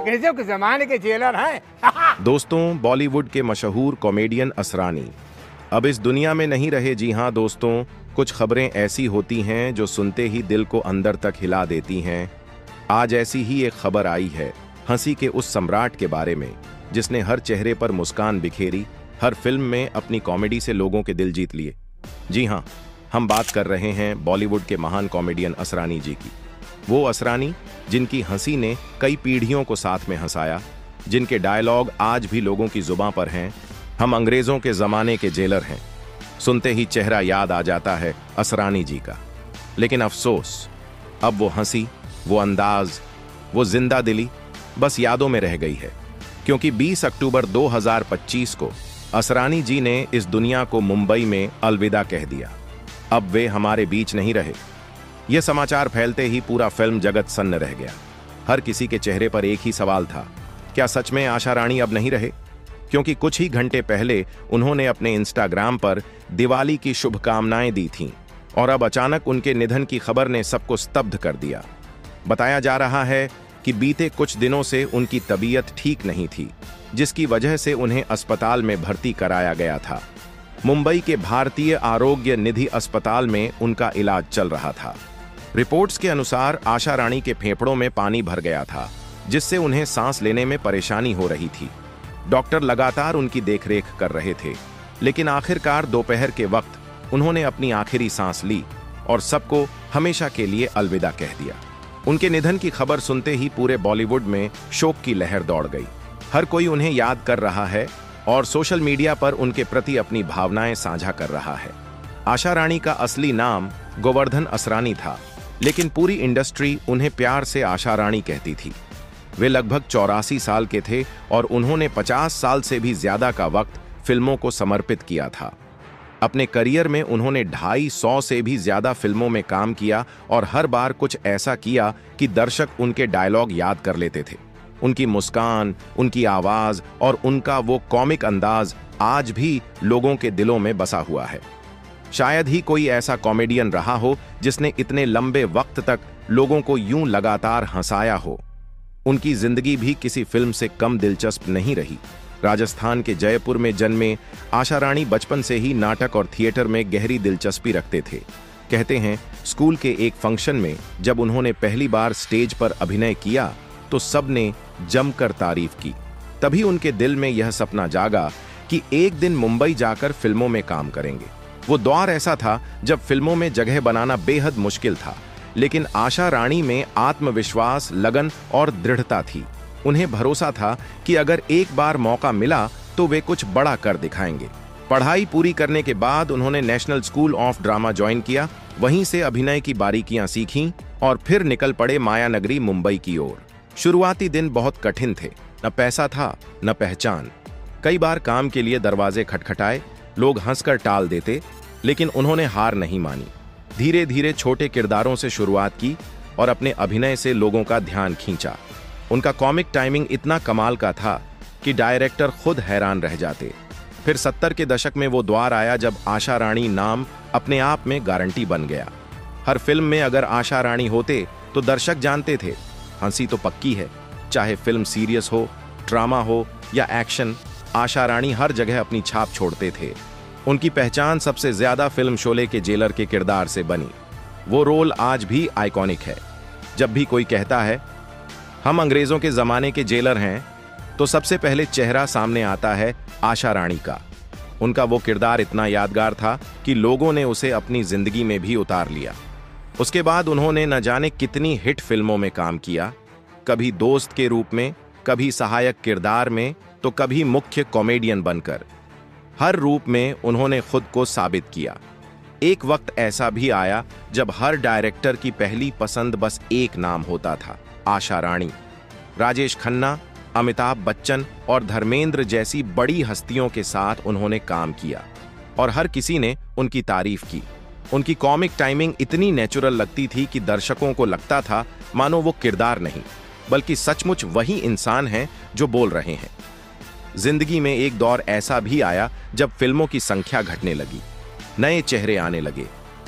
अंग्रेजों के जमाने के जेलर हैं। दोस्तों, बॉलीवुड के मशहूर कॉमेडियन असरानी अब इस दुनिया में नहीं रहे। जी हाँ दोस्तों, कुछ खबरें ऐसी होती हैं जो सुनते ही दिल को अंदर तक हिला देती हैं। आज ऐसी ही एक खबर आई है हंसी के उस सम्राट के बारे में जिसने हर चेहरे पर मुस्कान बिखेरी, हर फिल्म में अपनी कॉमेडी से लोगों के दिल जीत लिए। जी हाँ, हम बात कर रहे हैं बॉलीवुड के महान कॉमेडियन असरानी जी की। वो असरानी जिनकी हंसी ने कई पीढ़ियों को साथ में हंसाया, जिनके डायलॉग आज भी लोगों की जुबां पर हैं। हम अंग्रेजों के जमाने के जेलर हैं। सुनते ही चेहरा याद आ जाता है असरानी जी का। लेकिन अफसोस, अब वो हंसी, वो अंदाज, वो जिंदा दिली बस यादों में रह गई है, क्योंकि 20 अक्टूबर 2025 को असरानी जी ने इस दुनिया को मुंबई में अलविदा कह दिया। अब वे हमारे बीच नहीं रहे। यह समाचार फैलते ही पूरा फिल्म जगत सन्न रह गया। हर किसी के चेहरे पर एक ही सवाल था, क्या सच में आशा रानी अब नहीं रहे? क्योंकि कुछ ही घंटे पहले उन्होंने अपने इंस्टाग्राम पर दिवाली की शुभकामनाएं दी थीं और अब अचानक उनके निधन की खबर ने सबको स्तब्ध कर दिया। बताया जा रहा है कि बीते कुछ दिनों से उनकी तबीयत ठीक नहीं थी, जिसकी वजह से उन्हें अस्पताल में भर्ती कराया गया था। मुंबई के भारतीय आरोग्य निधि अस्पताल में उनका इलाज चल रहा था। रिपोर्ट्स के अनुसार आशा रानी के फेफड़ों में पानी भर गया था, जिससे उन्हें सांस लेने में परेशानी हो रही थी। डॉक्टर लगातार उनकी देखरेख कर रहे थे, लेकिन आखिरकार दोपहर के वक्त उन्होंने अपनी आखिरी सांस ली और सबको हमेशा के लिए अलविदा कह दिया। उनके निधन की खबर सुनते ही पूरे बॉलीवुड में शोक की लहर दौड़ गई। हर कोई उन्हें याद कर रहा है और सोशल मीडिया पर उनके प्रति अपनी भावनाएं साझा कर रहा है। आशा रानी का असली नाम गोवर्धन असरानी था, लेकिन पूरी इंडस्ट्री उन्हें प्यार से आशा रानी कहती थी। वे लगभग 84 साल के थे और उन्होंने 50 साल से भी ज्यादा का वक्त फिल्मों को समर्पित किया था। अपने करियर में उन्होंने 250 से भी ज्यादा फिल्मों में काम किया और हर बार कुछ ऐसा किया कि दर्शक उनके डायलॉग याद कर लेते थे। उनकी मुस्कान, उनकी आवाज और उनका वो कॉमिक अंदाज आज भी लोगों के दिलों में बसा हुआ है। शायद ही कोई ऐसा कॉमेडियन रहा हो जिसने इतने लंबे वक्त तक लोगों को यूं लगातार हंसाया हो। उनकी जिंदगी भी किसी फिल्म से कम दिलचस्प नहीं रही। राजस्थान के जयपुर में जन्मे आशा रानी बचपन से ही नाटक और थिएटर में गहरी दिलचस्पी रखते थे। कहते हैं, स्कूल के एक फंक्शन में जब उन्होंने पहली बार स्टेज पर अभिनय किया तो सबने जमकर तारीफ की। तभी उनके दिल में यह सपना जागा कि एक दिन मुंबई जाकर फिल्मों में काम करेंगे। वो दौर ऐसा था जब फिल्मों में जगह बनाना बेहद मुश्किल था, लेकिन आशा रानी में आत्मविश्वास, लगन और दृढ़ता थी। उन्हें भरोसा था कि अगर एक बार मौका मिला तो वे कुछ बड़ा कर दिखाएंगे। पढ़ाई पूरी करने के बाद उन्होंने national school of drama join किया। वहीं से अभिनय की बारीकियां सीखीं और फिर निकल पड़े माया नगरी मुंबई की ओर। शुरुआती दिन बहुत कठिन थे। न पैसा था, न पहचान। कई बार काम के लिए दरवाजे खटखटाए, लोग हंसकर टाल देते, लेकिन उन्होंने हार नहीं मानी। धीरे धीरे छोटे किरदारों से शुरुआत की और अपने अभिनय से लोगों का ध्यान खींचा। उनका कॉमिक टाइमिंग इतना कमाल का था कि डायरेक्टर खुद हैरान रह जाते। फिर 70 के दशक में वो द्वार आया जब आशा रानी नाम अपने आप में गारंटी बन गया। हर फिल्म में अगर आशा रानी होते तो दर्शक जानते थे हंसी तो पक्की है। चाहे फिल्म सीरियस हो, ड्रामा हो या एक्शन, आशा रानी हर जगह अपनी छाप छोड़ते थे। उनकी पहचान सबसे ज्यादा फिल्म शोले के जेलर के किरदार से बनी। वो रोल आज भी आइकॉनिक है। जब भी कोई कहता है हम अंग्रेजों के जमाने के जेलर हैं, तो सबसे पहले चेहरा सामने आता है आशा रानी का। उनका वो किरदार इतना यादगार था कि लोगों ने उसे अपनी जिंदगी में भी उतार लिया। उसके बाद उन्होंने न जाने कितनी हिट फिल्मों में काम किया, कभी दोस्त के रूप में, कभी सहायक किरदार में, तो कभी मुख्य कॉमेडियन बनकर। हर रूप में उन्होंने खुद को साबित किया। एक वक्त ऐसा भी आया जब हर डायरेक्टर की पहली पसंद बस एक नाम होता था, आशा रानी। राजेश खन्ना, अमिताभ बच्चन और धर्मेंद्र जैसी बड़ी हस्तियों के साथ उन्होंने काम किया और हर किसी ने उनकी तारीफ की। उनकी कॉमिक टाइमिंग इतनी नेचुरल लगती थी कि दर्शकों को लगता था मानो वो किरदार नहीं, बल्कि सचमुच वही इंसान हैं जो बोल रहे हैं। जिंदगी में एक दौर ऐसा भी आया जब फिल्मों की संख्या घटने लगी, नए चेहरे आने लगे,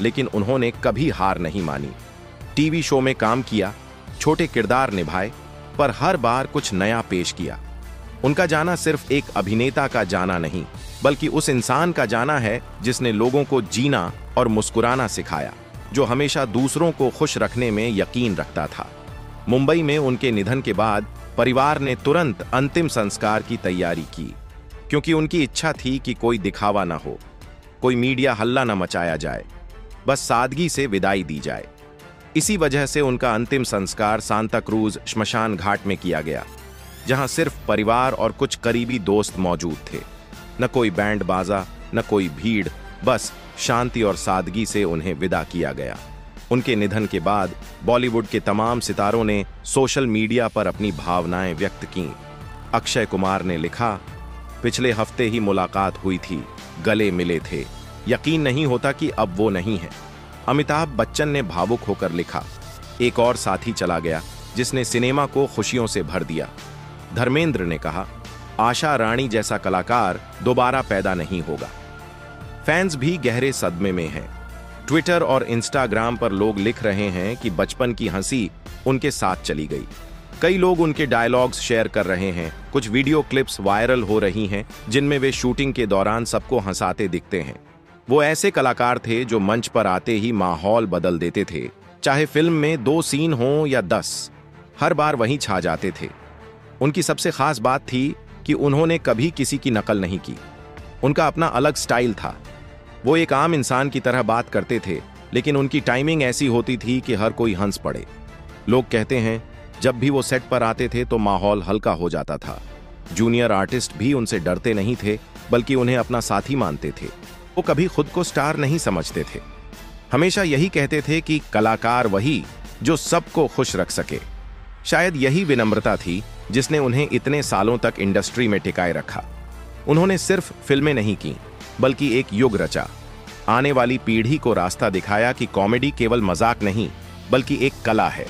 लेकिन उन्होंने कभी हार नहीं मानी। टीवी शो में काम किया, छोटे किरदार निभाए, पर हर बार कुछ नया पेश किया। उनका जाना सिर्फ एक अभिनेता का जाना नहीं, बल्कि उस इंसान का जाना है जिसने लोगों को जीना और मुस्कुराना सिखाया, जो हमेशा दूसरों को खुश रखने में यकीन रखता था। मुंबई में उनके निधन के बाद परिवार ने तुरंत अंतिम संस्कार की तैयारी की, क्योंकि उनकी इच्छा थी कि कोई दिखावा न हो, कोई मीडिया हल्ला न मचाया जाए, बस सादगी से विदाई दी जाए। इसी वजह से उनका अंतिम संस्कार सांता क्रूज श्मशान घाट में किया गया, जहां सिर्फ परिवार और कुछ करीबी दोस्त मौजूद थे। न कोई बैंड बाजा, न कोई भीड़, बस शांति और सादगी से उन्हें विदा किया गया। उनके निधन के बाद बॉलीवुड के तमाम सितारों ने सोशल मीडिया पर अपनी भावनाएं व्यक्त की। अक्षय कुमार ने लिखा, पिछले हफ्ते ही मुलाकात हुई थी, गले मिले थे, यकीन नहीं होता कि अब वो नहीं है। अमिताभ बच्चन ने भावुक होकर लिखा, एक और साथी चला गया जिसने सिनेमा को खुशियों से भर दिया। धर्मेंद्र ने कहा, आशा रानी जैसा कलाकार दोबारा पैदा नहीं होगा। फैंस भी गहरे सदमे में हैं। ट्विटर और इंस्टाग्राम पर लोग लिख रहे हैं कि बचपन की हंसी उनके साथ चली गई। कई लोग उनके डायलॉग्स शेयर कर रहे हैं। कुछ वीडियो क्लिप्स वायरल हो रही हैं जिनमें वे शूटिंग के दौरान सबको हंसाते दिखते हैं। वो ऐसे कलाकार थे जो मंच पर आते ही माहौल बदल देते थे। चाहे फिल्म में 2 सीन हो या 10, हर बार वहीं छा जाते थे। उनकी सबसे खास बात थी कि उन्होंने कभी किसी की नकल नहीं की। उनका अपना अलग स्टाइल था। वो एक आम इंसान की तरह बात करते थे, लेकिन उनकी टाइमिंग ऐसी होती थी कि हर कोई हंस पड़े। लोग कहते हैं, जब भी वो सेट पर आते थे तो माहौल हल्का हो जाता था। जूनियर आर्टिस्ट भी उनसे डरते नहीं थे, बल्कि उन्हें अपना साथी मानते थे। वो कभी खुद को स्टार नहीं समझते थे। हमेशा यही कहते थे कि कलाकार वही जो सबको खुश रख सके। शायद यही विनम्रता थी जिसने उन्हें इतने सालों तक इंडस्ट्री में टिकाए रखा। उन्होंने सिर्फ फिल्में नहीं की, बल्कि एक युग रचा। आने वाली पीढ़ी को रास्ता दिखाया कि कॉमेडी केवल मजाक नहीं, बल्कि एक कला है।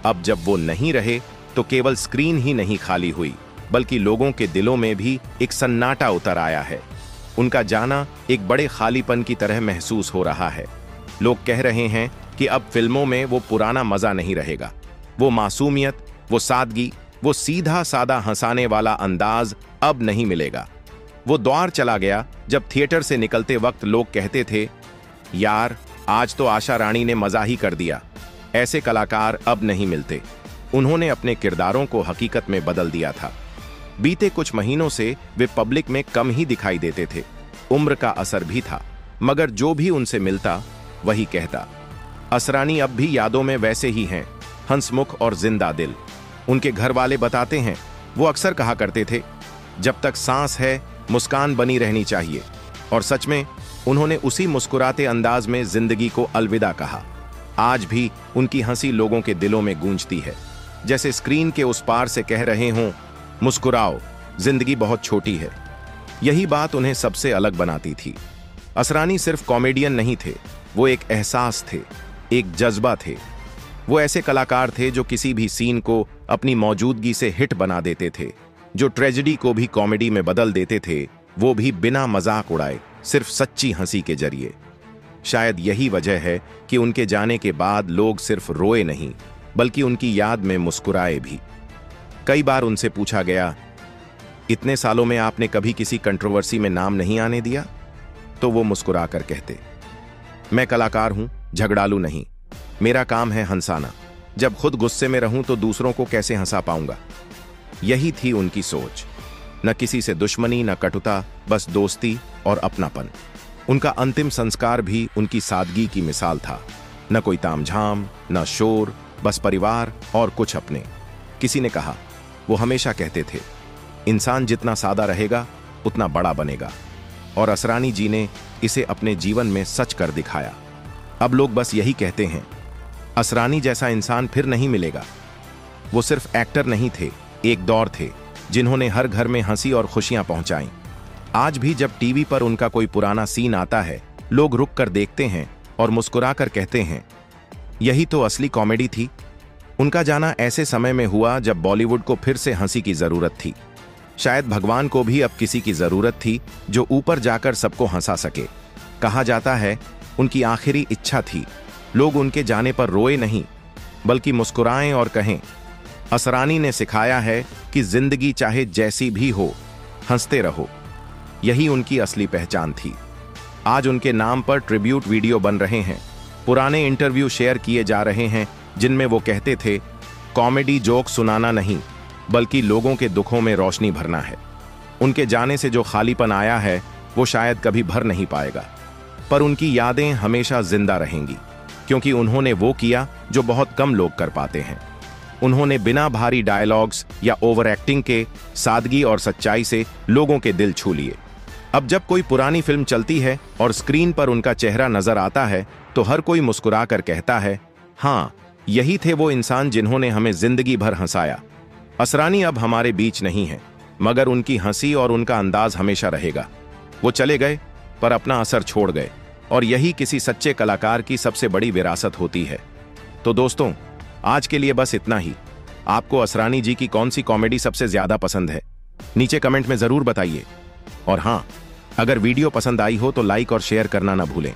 अब जब वो नहीं रहे तो केवल स्क्रीन ही नहीं खाली हुई, बल्कि लोगों के दिलों में भी एक सन्नाटा उतर आया है। उनका जाना एक बड़े खालीपन की तरह महसूस हो रहा है। लोग कह रहे हैं कि अब फिल्मों में वो पुराना मजा नहीं रहेगा। वो मासूमियत, वो सादगी, वो सीधा सादा हंसाने वाला अंदाज अब नहीं मिलेगा। वो दौर चला गया जब थिएटर से निकलते वक्त लोग कहते थे, यार आज तो आशा रानी ने मजा ही कर दिया। ऐसे कलाकार अब नहीं मिलते। उन्होंने अपने किरदारों को हकीकत में बदल दिया था। बीते कुछ महीनों से वे पब्लिक में कम ही दिखाई देते थे। उम्र का असर भी था, मगर जो भी उनसे मिलता वही कहता। असरानी अब भी यादों में वैसे ही हैं, हंसमुख और जिंदा दिल। उनके घर वाले बताते हैं, वो अक्सर कहा करते थे, जब तक सांस है मुस्कान बनी रहनी चाहिए। और सच में उन्होंने उसी मुस्कुराते अंदाज में जिंदगी को अलविदा कहा। आज भी उनकी हंसी लोगों के दिलों में गूंजती है, जैसे स्क्रीन के उस पार से कह रहे हों, मुस्कुराओ, जिंदगी बहुत छोटी है। यही बात उन्हें सबसे अलग बनाती थी। असरानी सिर्फ कॉमेडियन नहीं थे, वो एक एहसास थे, एक जज्बा थे। वो ऐसे कलाकार थे जो किसी भी सीन को अपनी मौजूदगी से हिट बना देते थे, जो ट्रेजेडी को भी कॉमेडी में बदल देते थे, वो भी बिना मजाक उड़ाए, सिर्फ सच्ची हंसी के जरिए। शायद यही वजह है कि उनके जाने के बाद लोग सिर्फ रोए नहीं, बल्कि उनकी याद में मुस्कुराए भी। कई बार उनसे पूछा गया, इतने सालों में आपने कभी किसी कंट्रोवर्सी में नाम नहीं आने दिया? तो वो मुस्कुराकर कहते, मैं कलाकार हूं, झगड़ालू नहीं। मेरा काम है हंसाना। जब खुद गुस्से में रहूं तो दूसरों को कैसे हंसा पाऊंगा? यही थी उनकी सोच। न किसी से दुश्मनी, न कटुता, बस दोस्ती और अपनापन। उनका अंतिम संस्कार भी उनकी सादगी की मिसाल था। न कोई तामझाम, न शोर, बस परिवार और कुछ अपने। किसी ने कहा, वो हमेशा कहते थे, इंसान जितना सादा रहेगा उतना बड़ा बनेगा। और असरानी जी ने इसे अपने जीवन में सच कर दिखाया। अब लोग बस यही कहते हैं, असरानी जैसा इंसान फिर नहीं मिलेगा। वो सिर्फ एक्टर नहीं थे, एक दौर थे जिन्होंने हर घर में हंसी और खुशियां पहुंचाई। आज भी जब टीवी पर उनका कोई पुराना सीन आता है, लोग रुक कर देखते हैं और मुस्कुराकर कहते हैं, यही तो असली कॉमेडी थी। उनका जाना ऐसे समय में हुआ जब बॉलीवुड को फिर से हंसी की जरूरत थी। शायद भगवान को भी अब किसी की जरूरत थी जो ऊपर जाकर सबको हंसा सके। कहा जाता है, उनकी आखिरी इच्छा थी लोग उनके जाने पर रोए नहीं, बल्कि मुस्कुराएं और कहें, असरानी ने सिखाया है कि जिंदगी चाहे जैसी भी हो, हंसते रहो। यही उनकी असली पहचान थी। आज उनके नाम पर ट्रिब्यूट वीडियो बन रहे हैं, पुराने इंटरव्यू शेयर किए जा रहे हैं जिनमें वो कहते थे, कॉमेडी जोक सुनाना नहीं बल्कि लोगों के दुखों में रोशनी भरना है। उनके जाने से जो खालीपन आया है वो शायद कभी भर नहीं पाएगा, पर उनकी यादें हमेशा जिंदा रहेंगी, क्योंकि उन्होंने वो किया जो बहुत कम लोग कर पाते हैं। उन्होंने बिना भारी डायलॉग्स या ओवर एक्टिंग के सादगी और सच्चाई से लोगों के दिल छू लिए। अब जब कोई पुरानी फिल्म चलती है और स्क्रीन पर उनका चेहरा नजर आता है तो हर कोई मुस्कुराकर कहता है, हाँ, यही थे वो इंसान जिन्होंने हमें जिंदगी भर हंसाया। असरानी अब हमारे बीच नहीं है, मगर उनकी हंसी और उनका अंदाज हमेशा रहेगा। वो चले गए पर अपना असर छोड़ गए, और यही किसी सच्चे कलाकार की सबसे बड़ी विरासत होती है। तो दोस्तों, आज के लिए बस इतना ही। आपको असरानी जी की कौन सी कॉमेडी सबसे ज्यादा पसंद है, नीचे कमेंट में जरूर बताइए। और हाँ, अगर वीडियो पसंद आई हो तो लाइक और शेयर करना ना भूलें।